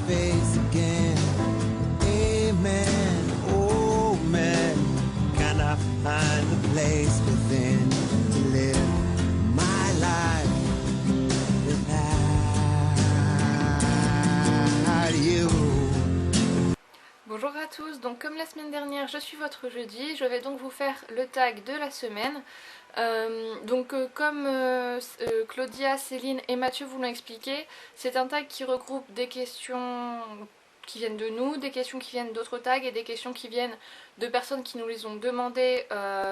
face again. Amen, oh man, can I find the place within to live my life without you. Bonjour à tous, donc comme la semaine dernière je suis votre jeudi, je vais donc vous faire le tag de la semaine. Comme Claudia, Céline et Mathieu vous l'ont expliqué, c'est un tag qui regroupe des questions qui viennent de nous, des questions qui viennent d'autres tags et des questions qui viennent de personnes qui nous les ont demandées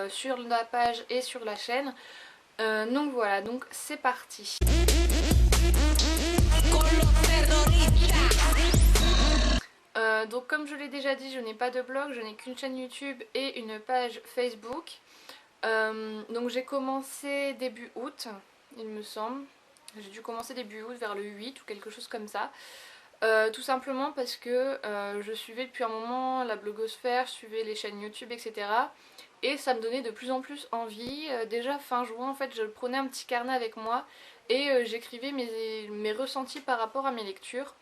sur la page et sur la chaîne. Donc voilà, donc c'est parti. Donc comme je l'ai déjà dit, je n'ai pas de blog, je n'ai qu'une chaîne YouTube et une page Facebook. Donc j'ai commencé début août, il me semble. J'ai dû commencer début août vers le 8 ou quelque chose comme ça. Tout simplement parce que je suivais depuis un moment la blogosphère, je suivais les chaînes YouTube, etc. Et ça me donnait de plus en plus envie. Déjà fin juin, en fait, je prenais un petit carnet avec moi et j'écrivais mes ressentis par rapport à mes lectures.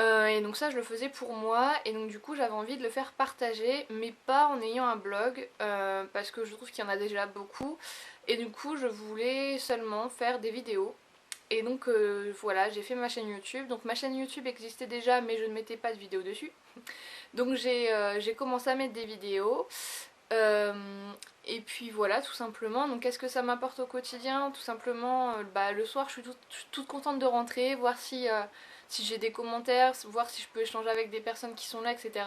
Et donc ça je le faisais pour moi et donc du coup j'avais envie de le faire partager mais pas en ayant un blog parce que je trouve qu'il y en a déjà beaucoup et du coup je voulais seulement faire des vidéos et donc voilà, j'ai fait ma chaîne YouTube. Donc ma chaîne YouTube existait déjà mais je ne mettais pas de vidéos dessus donc j'ai commencé à mettre des vidéos et puis voilà, tout simplement. Donc qu'est-ce que ça m'apporte au quotidien? Tout simplement le soir je suis toute contente de rentrer, voir si j'ai des commentaires, voir si je peux échanger avec des personnes qui sont là, etc.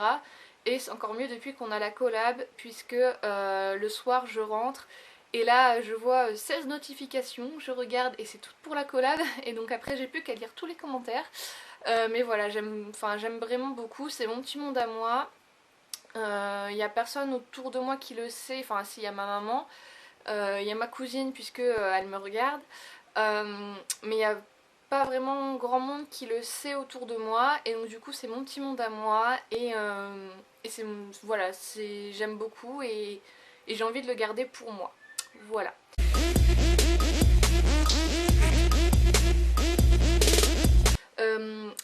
Et c'est encore mieux depuis qu'on a la collab, puisque le soir je rentre et là je vois 16 notifications, je regarde et c'est tout pour la collab et donc après j'ai plus qu'à lire tous les commentaires. Mais voilà, j'aime vraiment beaucoup, c'est mon petit monde à moi. Il n'y a personne autour de moi qui le sait, enfin si, il y a ma maman, il y a ma cousine puisque elle me regarde, mais il y a pas vraiment grand monde qui le sait autour de moi et donc du coup c'est mon petit monde à moi et c'est voilà, j'aime beaucoup et j'ai envie de le garder pour moi. Voilà.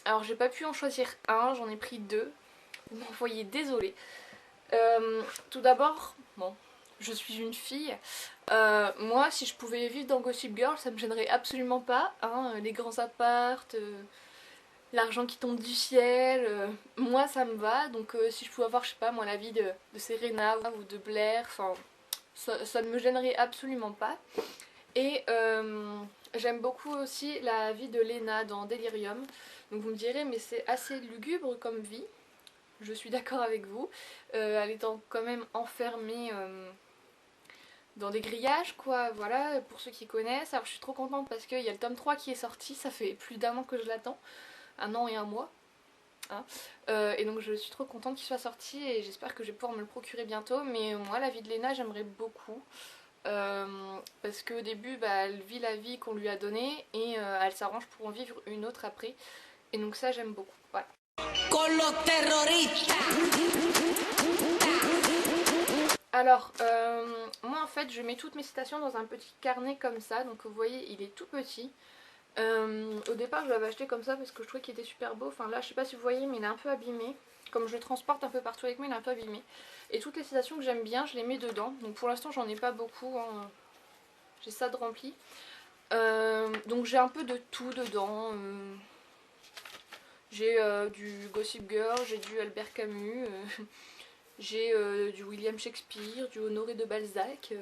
Alors j'ai pas pu en choisir un, j'en ai pris deux. Vous m'envoyez désolée. Tout d'abord, bon, je suis une fille. Moi, si je pouvais vivre dans Gossip Girl, ça me gênerait absolument pas. Hein, les grands appartes, l'argent qui tombe du ciel, moi ça me va. Donc si je pouvais avoir, je sais pas moi, la vie de Serena ou de Blair, enfin, ça ne me gênerait absolument pas. Et j'aime beaucoup aussi la vie de Lena dans Delirium. Donc vous me direz, mais c'est assez lugubre comme vie. Je suis d'accord avec vous, elle étant quand même enfermée dans des grillages quoi, voilà, pour ceux qui connaissent. Alors je suis trop contente parce qu'il y a le tome 3 qui est sorti, ça fait plus d'un an que je l'attends, un an et un mois. Hein. Et donc je suis trop contente qu'il soit sorti et j'espère que je vais pouvoir me le procurer bientôt. Mais moi la vie de Lena j'aimerais beaucoup. Parce qu'au début elle vit la vie qu'on lui a donnée et elle s'arrange pour en vivre une autre après. Et donc ça j'aime beaucoup, voilà. Alors, moi en fait je mets toutes mes citations dans un petit carnet comme ça, donc vous voyez il est tout petit. Au départ je l'avais acheté comme ça parce que je trouvais qu'il était super beau, enfin là je sais pas si vous voyez mais il est un peu abîmé. Comme je le transporte un peu partout avec moi il est un peu abîmé. Et toutes les citations que j'aime bien je les mets dedans, donc pour l'instant j'en ai pas beaucoup, hein. J'ai ça de rempli. Donc j'ai un peu de tout dedans. J'ai du Gossip Girl, j'ai du Albert Camus, j'ai du William Shakespeare, du Honoré de Balzac,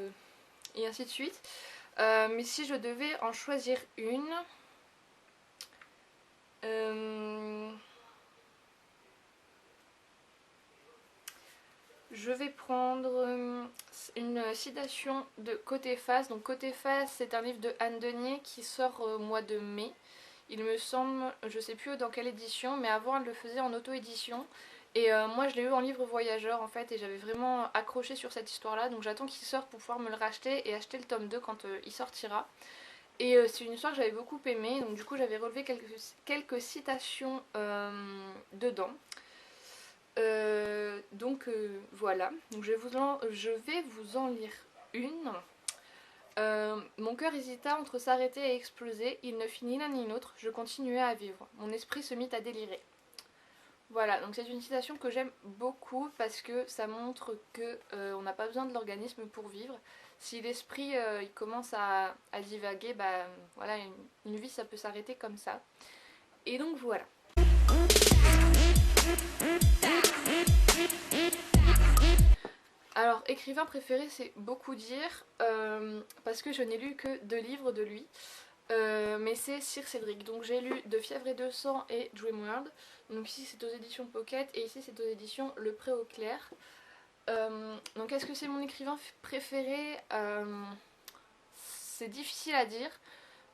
et ainsi de suite. Mais si je devais en choisir une, je vais prendre une citation de Côté Face. Donc Côté Face, c'est un livre de Anne Denier qui sort au mois de mai. Il me semble, je sais plus dans quelle édition, mais avant elle le faisait en auto-édition. Et moi je l'ai eu en livre voyageur en fait et j'avais vraiment accroché sur cette histoire là. Donc j'attends qu'il sorte pour pouvoir me le racheter et acheter le tome 2 quand il sortira. Et c'est une histoire que j'avais beaucoup aimée, donc du coup j'avais relevé quelques citations dedans. Voilà, donc je vais vous en lire une. Mon cœur hésita entre s'arrêter et exploser, il ne fit ni l'un ni l'autre, je continuai à vivre, mon esprit se mit à délirer. Voilà, donc c'est une citation que j'aime beaucoup parce que ça montre que on n'a pas besoin de l'organisme pour vivre. Si l'esprit il commence à divaguer, bah voilà, une vie ça peut s'arrêter comme ça. Et donc voilà. Alors, écrivain préféré, c'est beaucoup dire, parce que je n'ai lu que 2 livres de lui. Mais c'est Sir Cédric. Donc j'ai lu De Fièvre et de Sang et Dreamworld. Donc ici c'est aux éditions Pocket et ici c'est aux éditions Le Pré au Clair. Donc est-ce que c'est mon écrivain préféré? C'est difficile à dire.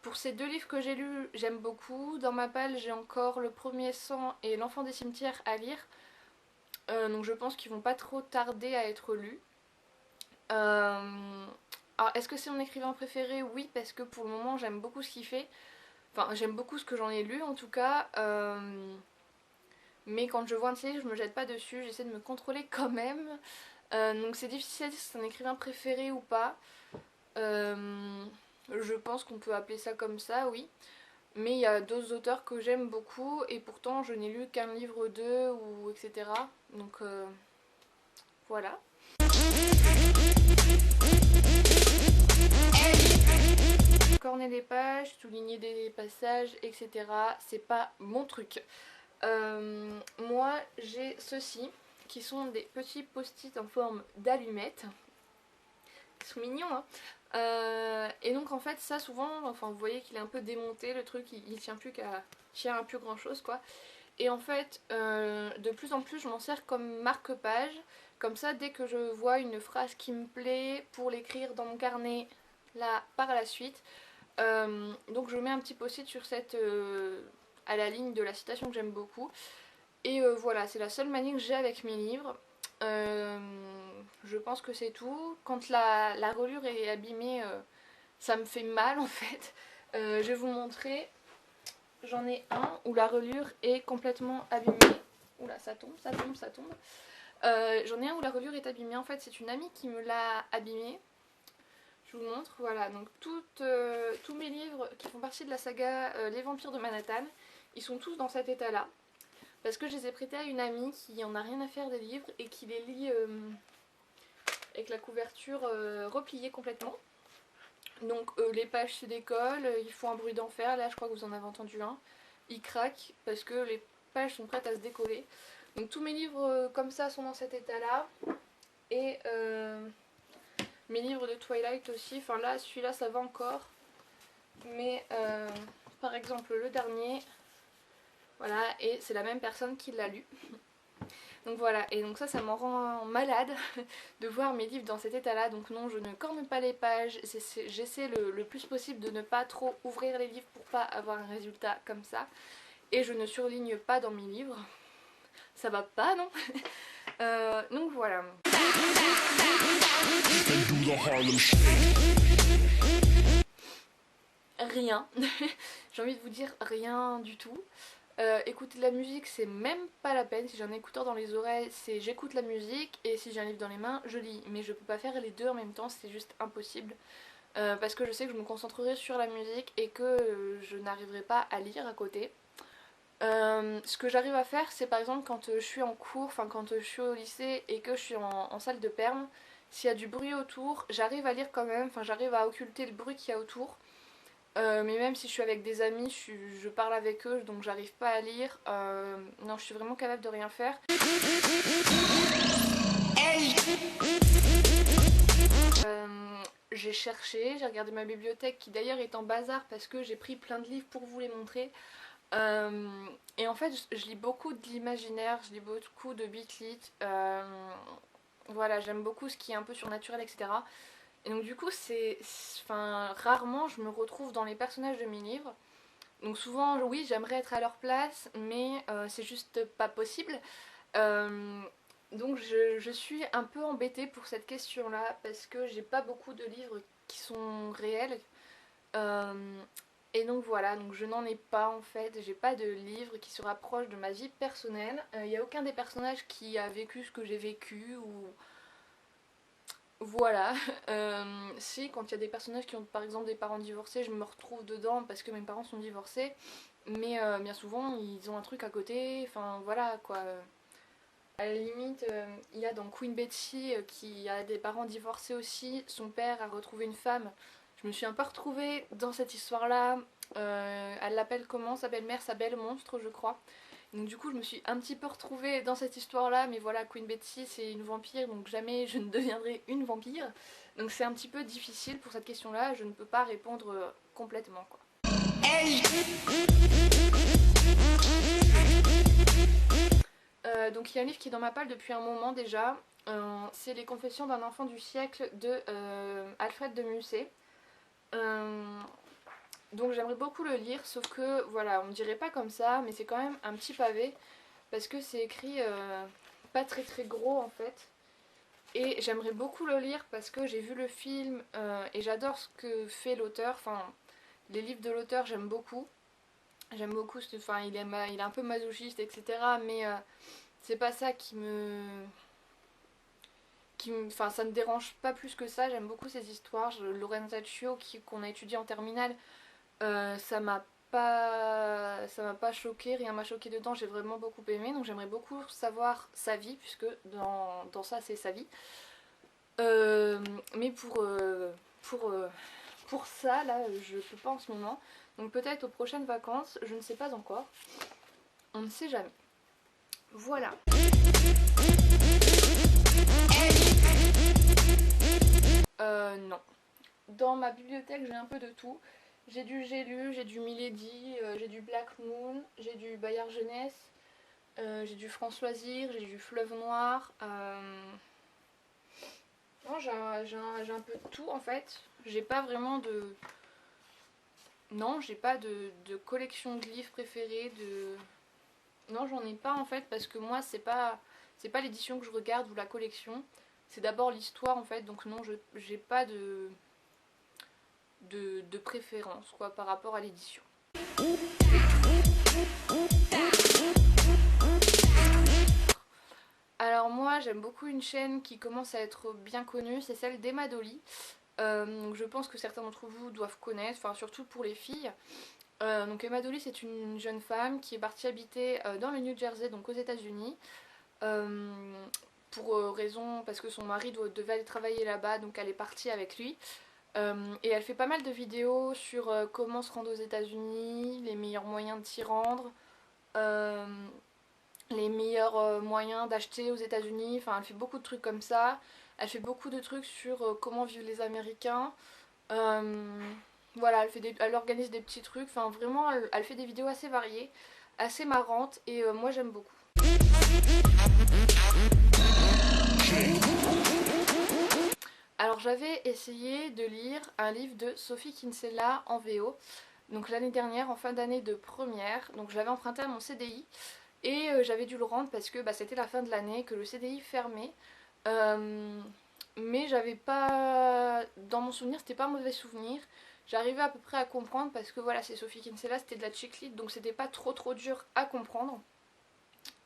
Pour ces 2 livres que j'ai lus, j'aime beaucoup. Dans ma palle, j'ai encore Le Premier Sang et L'Enfant des Cimetières à lire. Donc je pense qu'ils vont pas trop tarder à être lus. Alors est-ce que c'est mon écrivain préféré? Oui, parce que pour le moment j'aime beaucoup ce qu'il fait. Enfin, j'aime beaucoup ce que j'en ai lu en tout cas. Mais quand je vois un livre, je me jette pas dessus, j'essaie de me contrôler quand même. Donc c'est difficile à dire si c'est un écrivain préféré ou pas. Je pense qu'on peut appeler ça comme ça, oui. Mais il y a d'autres auteurs que j'aime beaucoup et pourtant je n'ai lu qu'un livre d'eux ou etc. Donc voilà. Corner des pages, souligner des passages, etc. C'est pas mon truc. Moi j'ai ceux-ci qui sont des petits post-it en forme d'allumettes. Ils sont mignons hein. Et donc en fait ça souvent, enfin vous voyez qu'il est un peu démonté, le truc il tient plus à plus grand chose quoi. Et en fait de plus en plus je m'en sers comme marque-page. Comme ça dès que je vois une phrase qui me plaît pour l'écrire dans mon carnet là par la suite. Donc je mets un petit post-it sur cette à la ligne de la citation que j'aime beaucoup. Et voilà, c'est la seule manie que j'ai avec mes livres. Je pense que c'est tout. Quand la reliure est abîmée, ça me fait mal en fait. Je vais vous montrer. J'en ai un où la reliure est complètement abîmée. Oula, ça tombe, ça tombe, ça tombe. J'en ai un où la reliure est abîmée. En fait, c'est une amie qui me l'a abîmée. Je vous montre, voilà, donc tous mes livres qui font partie de la saga Les Vampires de Manhattan, ils sont tous dans cet état-là. Parce que je les ai prêtés à une amie qui en a rien à faire des livres et qui les lit avec la couverture repliée complètement. Donc les pages se décollent, ils font un bruit d'enfer, là je crois que vous en avez entendu un. Ils craquent parce que les pages sont prêtes à se décoller. Donc tous mes livres comme ça sont dans cet état-là. Et mes livres de Twilight aussi, enfin là celui-là ça va encore. Mais par exemple le dernier, voilà, et c'est la même personne qui l'a lu. Donc voilà, et donc ça m'en rend malade de voir mes livres dans cet état-là. Donc non, je ne corne pas les pages, j'essaie le plus possible de ne pas trop ouvrir les livres pour pas avoir un résultat comme ça. Et je ne surligne pas dans mes livres. Ça va pas, non? Donc voilà. Rien. J'ai envie de vous dire rien du tout. Écouter de la musique c'est même pas la peine. Si j'ai un écouteur dans les oreilles c'est j'écoute la musique et si j'ai un livre dans les mains je lis. Mais je peux pas faire les deux en même temps, c'est juste impossible. Parce que je sais que je me concentrerai sur la musique et que je n'arriverai pas à lire à côté. Ce que j'arrive à faire c'est par exemple quand je suis en cours, enfin quand je suis au lycée et que je suis en salle de perm, s'il y a du bruit autour j'arrive à lire quand même, enfin j'arrive à occulter le bruit qu'il y a autour. Mais même si je suis avec des amis, je parle avec eux, donc j'arrive pas à lire. Non, je suis vraiment capable de rien faire. J'ai cherché, j'ai regardé ma bibliothèque qui d'ailleurs est en bazar parce que j'ai pris plein de livres pour vous les montrer. Et en fait, je lis beaucoup de l'imaginaire, je lis beaucoup de beat-lit. Voilà, j'aime beaucoup ce qui est un peu surnaturel, etc. Et donc du coup, rarement je me retrouve dans les personnages de mes livres. Donc souvent, oui, j'aimerais être à leur place, mais c'est juste pas possible. Donc je suis un peu embêtée pour cette question-là, parce que j'ai pas beaucoup de livres qui sont réels. Et donc voilà, donc je n'en ai pas en fait, j'ai pas de livre qui se rapproche de ma vie personnelle. Il n'y a aucun des personnages qui a vécu ce que j'ai vécu ou... Voilà, si quand il y a des personnages qui ont par exemple des parents divorcés, je me retrouve dedans parce que mes parents sont divorcés. mais bien souvent ils ont un truc à côté, enfin voilà quoi. À la limite, il y a dans Queen Betty qui a des parents divorcés aussi, son père a retrouvé une femme. Je me suis un peu retrouvée dans cette histoire-là. Elle l'appelle comment? Sa belle-mère, sa belle monstre, je crois. Donc du coup, je me suis un petit peu retrouvée dans cette histoire-là, mais voilà, Queen Betty, c'est une vampire, donc jamais je ne deviendrai une vampire. Donc c'est un petit peu difficile pour cette question-là, je ne peux pas répondre complètement, quoi. Donc il y a un livre qui est dans ma palle depuis un moment déjà. C'est Les Confessions d'un enfant du siècle de Alfred de Musset. Donc j'aimerais beaucoup le lire, sauf que voilà, on ne dirait pas comme ça, mais c'est quand même un petit pavé parce que c'est écrit pas très très gros en fait. Et j'aimerais beaucoup le lire parce que j'ai vu le film et j'adore ce que fait l'auteur. Enfin, les livres de l'auteur, j'aime beaucoup. J'aime beaucoup, enfin, il est un peu masochiste, etc. Mais c'est pas ça enfin, ça me dérange pas plus que ça. J'aime beaucoup ces histoires. Lorenzaccio, qu'on a étudié en terminale, ça m'a pas choqué, rien m'a choqué dedans. J'ai vraiment beaucoup aimé. Donc j'aimerais beaucoup savoir sa vie, puisque dans ça, c'est sa vie. Mais pour ça, là, je peux pas en ce moment. Donc peut-être aux prochaines vacances, je ne sais pas encore. On ne sait jamais. Voilà. Non. Dans ma bibliothèque, j'ai un peu de tout. J'ai lu, j'ai du Milady, j'ai du Black Moon, j'ai du Bayard Jeunesse, j'ai du François Loisir, j'ai du Fleuve Noir. Non, j'ai un peu de tout en fait. J'ai pas vraiment de. Non, j'ai pas de collection de livres préférés. Non, j'en ai pas en fait parce que moi, c'est pas l'édition que je regarde ou la collection. C'est d'abord l'histoire en fait. Donc non, j'ai pas de préférence quoi par rapport à l'édition. Alors moi j'aime beaucoup une chaîne qui commence à être bien connue, c'est celle d'Emma Dolly. Donc je pense que certains d'entre vous doivent connaître, enfin surtout pour les filles. Donc Emma Dolly c'est une jeune femme qui est partie habiter dans le New Jersey, donc aux États-Unis. Pour raison parce que son mari devait aller travailler là-bas, donc elle est partie avec lui. Et elle fait pas mal de vidéos sur comment se rendre aux États-Unis, les meilleurs moyens de s'y rendre, les meilleurs moyens d'acheter aux États-Unis. Enfin, elle fait beaucoup de trucs comme ça. Elle fait beaucoup de trucs sur comment vivent les Américains. Voilà, elle organise des petits trucs. Enfin, vraiment, elle fait des vidéos assez variées, assez marrantes. Et moi, j'aime beaucoup. Alors j'avais essayé de lire un livre de Sophie Kinsella en VO, donc l'année dernière en fin d'année de première, donc je l'avais emprunté à mon CDI et j'avais dû le rendre parce que c'était la fin de l'année, que le CDI fermait, mais j'avais pas, dans mon souvenir c'était pas un mauvais souvenir, j'arrivais à peu près à comprendre parce que voilà c'est Sophie Kinsella, c'était de la chick lit donc c'était pas trop dur à comprendre.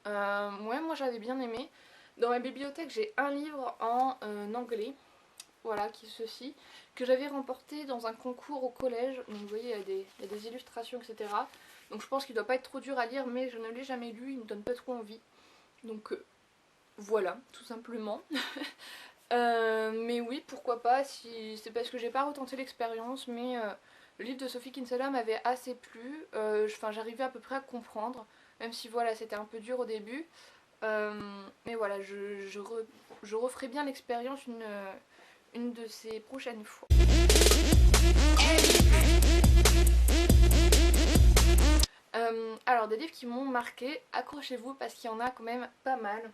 Ouais, moi j'avais bien aimé. Dans ma bibliothèque j'ai un livre en anglais, voilà, qui est ceci, que j'avais remporté dans un concours au collège. Donc vous voyez, il y a des illustrations, etc. Donc je pense qu'il doit pas être trop dur à lire, mais je ne l'ai jamais lu, il me donne pas trop envie. Donc voilà, tout simplement. Mais oui, pourquoi pas, si c'est parce que j'ai pas retenté l'expérience, mais le livre de Sophie Kinsella m'avait assez plu. Enfin, j'arrivais à peu près à comprendre, même si voilà, c'était un peu dur au début. Mais voilà, je referai bien l'expérience une de ces prochaines fois. Alors des livres qui m'ont marqué, accrochez-vous parce qu'il y en a quand même pas mal.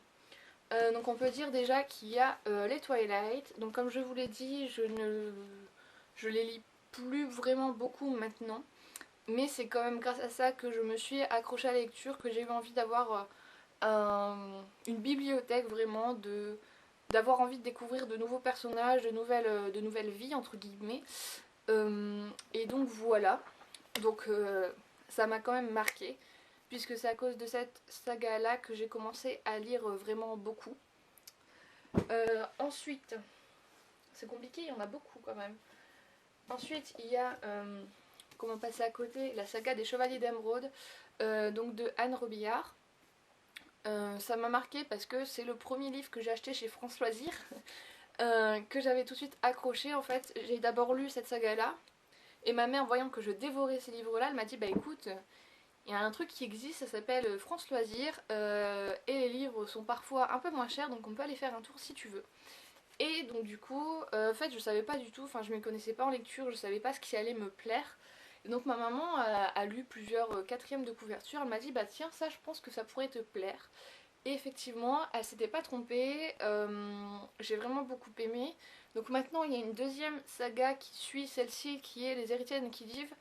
Donc on peut dire déjà qu'il y a les Twilight. Donc comme je vous l'ai dit, je les lis plus vraiment beaucoup maintenant. Mais c'est quand même grâce à ça que je me suis accrochée à la lecture, que j'ai eu envie d'avoir une bibliothèque vraiment, d'avoir envie de découvrir de nouveaux personnages, de nouvelles vies entre guillemets. Et donc voilà. Donc ça m'a quand même marqué, puisque c'est à cause de cette saga là que j'ai commencé à lire vraiment beaucoup. Ensuite, c'est compliqué, il y en a beaucoup quand même. Ensuite il y a comment passer à côté, la saga des Chevaliers d'Émeraude, donc de Anne Robillard. Ça m'a marqué parce que c'est le premier livre que j'ai acheté chez France Loisirs, que j'avais tout de suite accroché. En fait, j'ai d'abord lu cette saga-là, et ma mère, voyant que je dévorais ces livres-là, elle m'a dit bah écoute, il y a un truc qui existe, ça s'appelle France Loisirs, et les livres sont parfois un peu moins chers, donc on peut aller faire un tour si tu veux. Et donc du coup, en fait je savais pas du tout, enfin je me connaissais pas en lecture, je savais pas ce qui allait me plaire. Et donc ma maman a lu plusieurs quatrièmes de couverture, elle m'a dit bah tiens ça je pense que ça pourrait te plaire. Et effectivement elle s'était pas trompée, j'ai vraiment beaucoup aimé. Donc maintenant il y a une deuxième saga qui suit celle-ci qui est Les Héritiers d'Enkidiv.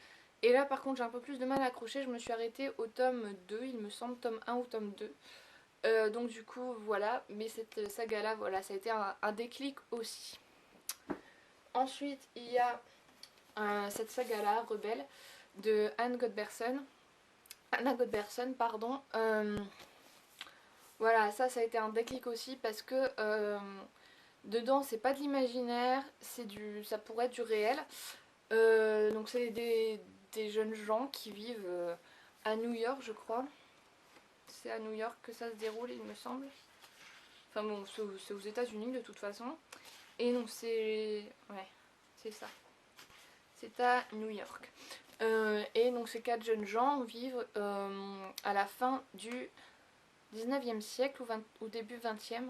Et là par contre j'ai un peu plus de mal à accrocher, je me suis arrêtée au tome 2, il me semble, tome 1 ou tome 2. Donc du coup voilà, mais cette saga là voilà, ça a été un déclic aussi. Ensuite il y a cette saga là, Rebelle, de Anna Godbersen pardon. Voilà, ça a été un déclic aussi parce que dedans c'est pas de l'imaginaire, ça pourrait être du réel. Donc c'est des jeunes gens qui vivent à New York je crois. C'est à New York que ça se déroule il me semble. Enfin bon, c'est aux États-Unis de toute façon. Et donc c'est... Ouais, c'est ça. C'est à New York. Et donc ces 4 jeunes gens vivent à la fin du 19e siècle ou début 20e.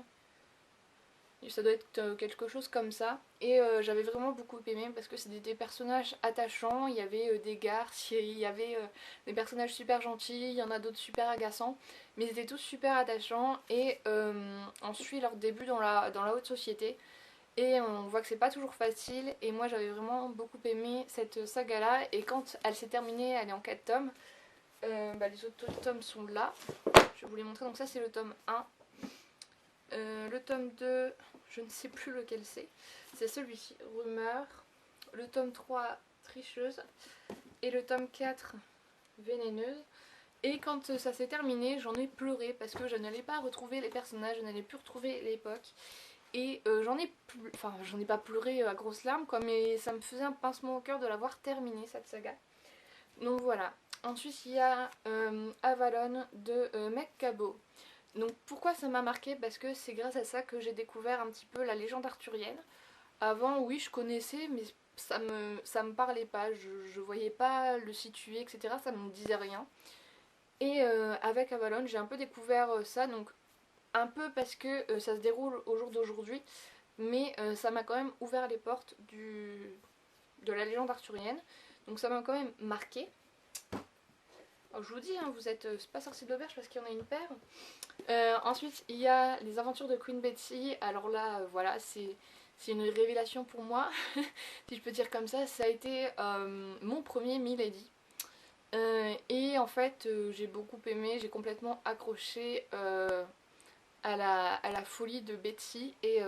Ça doit être quelque chose comme ça. Et j'avais vraiment beaucoup aimé parce que c'est des personnages attachants. Il y avait des garces, il y avait des personnages super gentils, il y en a d'autres super agaçants. Mais ils étaient tous super attachants et on suit leur début dans la haute société. Et on voit que c'est pas toujours facile. Et moi j'avais vraiment beaucoup aimé cette saga là. Et quand elle s'est terminée, elle est en 4 tomes. Les autres tomes sont là. Je vais vous les montrer. Donc ça c'est le tome 1. Le tome 2, je ne sais plus lequel c'est celui-ci, Rumeur. Le tome 3, Tricheuse. Et le tome 4, Vénéneuse. Et quand ça s'est terminé, j'en ai pleuré parce que je n'allais pas retrouver les personnages, je n'allais plus retrouver l'époque. Et j'en ai pas pleuré à grosses larmes quoi, mais ça me faisait un pincement au cœur de l'avoir terminé cette saga. Donc voilà. Ensuite il y a Avalon de Meg Cabot. Donc pourquoi ça m'a marqué? Parce que c'est grâce à ça que j'ai découvert un petit peu la légende arthurienne. Avant oui je connaissais mais ça me parlait pas, je voyais pas le situer etc, ça me disait rien. Et avec Avalon j'ai un peu découvert ça, donc un peu parce que ça se déroule au jour d'aujourd'hui, mais ça m'a quand même ouvert les portes de la légende arthurienne, donc ça m'a quand même marqué. Alors, je vous dis, hein, vous êtes pas sorcier de l'auberge parce qu'il y en a une paire. Ensuite il y a les aventures de Queen Betsy. Alors là voilà, c'est une révélation pour moi si je peux dire comme ça a été mon premier Milady. Et en fait j'ai beaucoup aimé, j'ai complètement accroché à la folie de Betsy. Et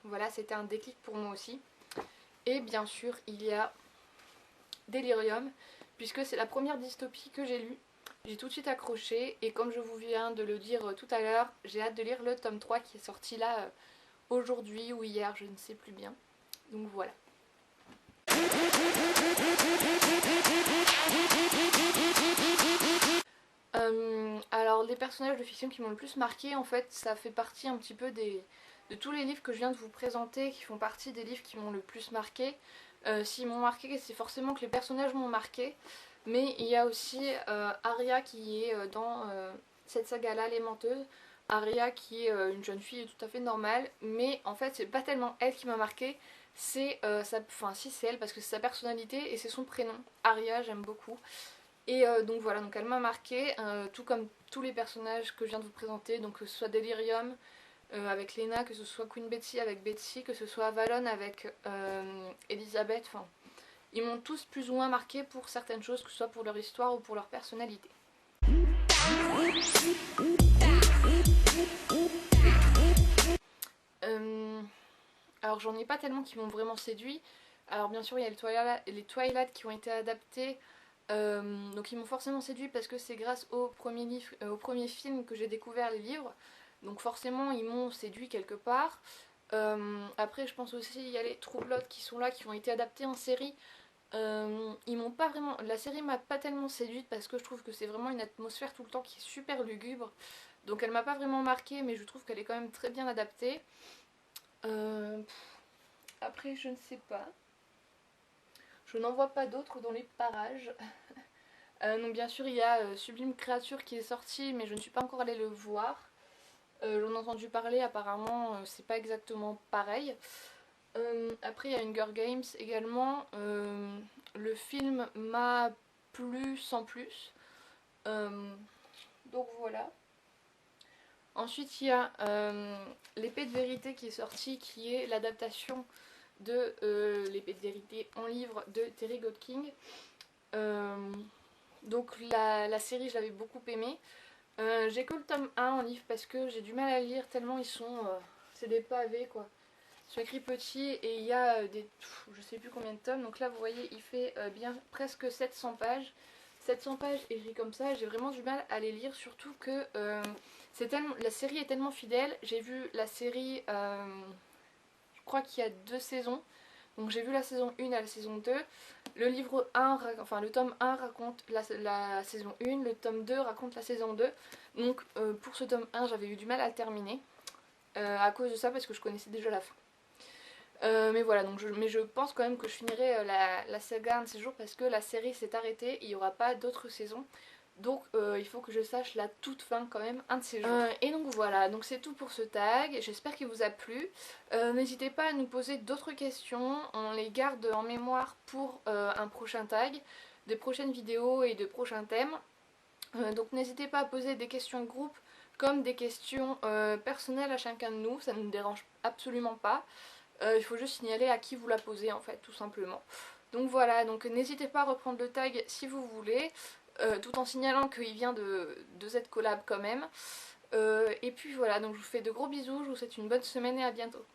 voilà, c'était un déclic pour moi aussi. Et bien sûr il y a Delirium, puisque c'est la première dystopie que j'ai lue. J'ai tout de suite accroché et comme je vous viens de le dire tout à l'heure, j'ai hâte de lire le tome 3 qui est sorti là aujourd'hui ou hier, je ne sais plus bien. Donc voilà. Alors les personnages de fiction qui m'ont le plus marqué, en fait ça fait partie un petit peu de tous les livres que je viens de vous présenter, qui font partie des livres qui m'ont le plus marqué. S'ils m'ont marqué, c'est forcément que les personnages m'ont marqué. Mais il y a aussi Arya qui est dans cette saga là, Les Menteuses. Arya qui est une jeune fille tout à fait normale, mais en fait c'est pas tellement elle qui m'a marqué, c'est si c'est elle parce que c'est sa personnalité et c'est son prénom. Arya, j'aime beaucoup. Et donc voilà, donc elle m'a marqué, tout comme tous les personnages que je viens de vous présenter, donc que ce soit Delirium avec Lena, que ce soit Queen Betsy avec Betsy, que ce soit Avalon avec Elisabeth, enfin ils m'ont tous plus ou moins marqué pour certaines choses, que ce soit pour leur histoire ou pour leur personnalité. Alors j'en ai pas tellement qui m'ont vraiment séduit. Alors bien sûr il y a les Twilight qui ont été adaptés, donc ils m'ont forcément séduit parce que c'est grâce au premier film que j'ai découvert les livres. Donc forcément ils m'ont séduit quelque part. Après je pense aussi il y a les True Blood qui sont là, qui ont été adaptés en série. Ils m'ont pas vraiment... La série m'a pas tellement séduite parce que je trouve que c'est vraiment une atmosphère tout le temps qui est super lugubre. Donc elle m'a pas vraiment marquée, mais je trouve qu'elle est quand même très bien adaptée. Après, je ne sais pas. Je n'en vois pas d'autres dans les parages. Donc bien sûr, il y a Sublime Créature qui est sorti, mais je ne suis pas encore allée le voir. J'en ai entendu parler, apparemment, c'est pas exactement pareil. Après, il y a Hunger Games également. Le film m'a plu sans plus. Donc voilà. Ensuite, il y a L'épée de vérité qui est sortie, qui est l'adaptation de L'épée de vérité en livre de Terry Godking. Donc la série, je l'avais beaucoup aimée. J'ai que le tome 1 en livre parce que j'ai du mal à lire tellement ils sont... c'est des pavés quoi. Ils sont écrits petits et il y a je sais plus combien de tomes. Donc là vous voyez il fait bien presque 700 pages. 700 pages écrits comme ça, j'ai vraiment du mal à les lire, surtout que la série est tellement fidèle. J'ai vu la série, je crois qu'il y a 2 saisons. Donc j'ai vu la saison 1 et la saison 2. Le livre 1, enfin le tome 1 raconte la saison 1, le tome 2 raconte la saison 2. Donc pour ce tome 1, j'avais eu du mal à le terminer. À cause de ça, parce que je connaissais déjà la fin. Mais voilà, donc je pense quand même que je finirai la saga un de ces jours parce que la série s'est arrêtée, il n'y aura pas d'autres saisons. Donc il faut que je sache la toute fin quand même un de ces jours. Et donc voilà, donc c'est tout pour ce tag, j'espère qu'il vous a plu. N'hésitez pas à nous poser d'autres questions, on les garde en mémoire pour un prochain tag, des prochaines vidéos et de prochains thèmes. Donc n'hésitez pas à poser des questions de groupe comme des questions personnelles à chacun de nous, ça ne nous dérange absolument pas. Il faut juste signaler à qui vous la posez en fait, tout simplement. Donc voilà, donc n'hésitez pas à reprendre le tag si vous voulez, tout en signalant qu'il vient de Z Collab quand même. Et puis voilà, donc je vous fais de gros bisous, je vous souhaite une bonne semaine et à bientôt.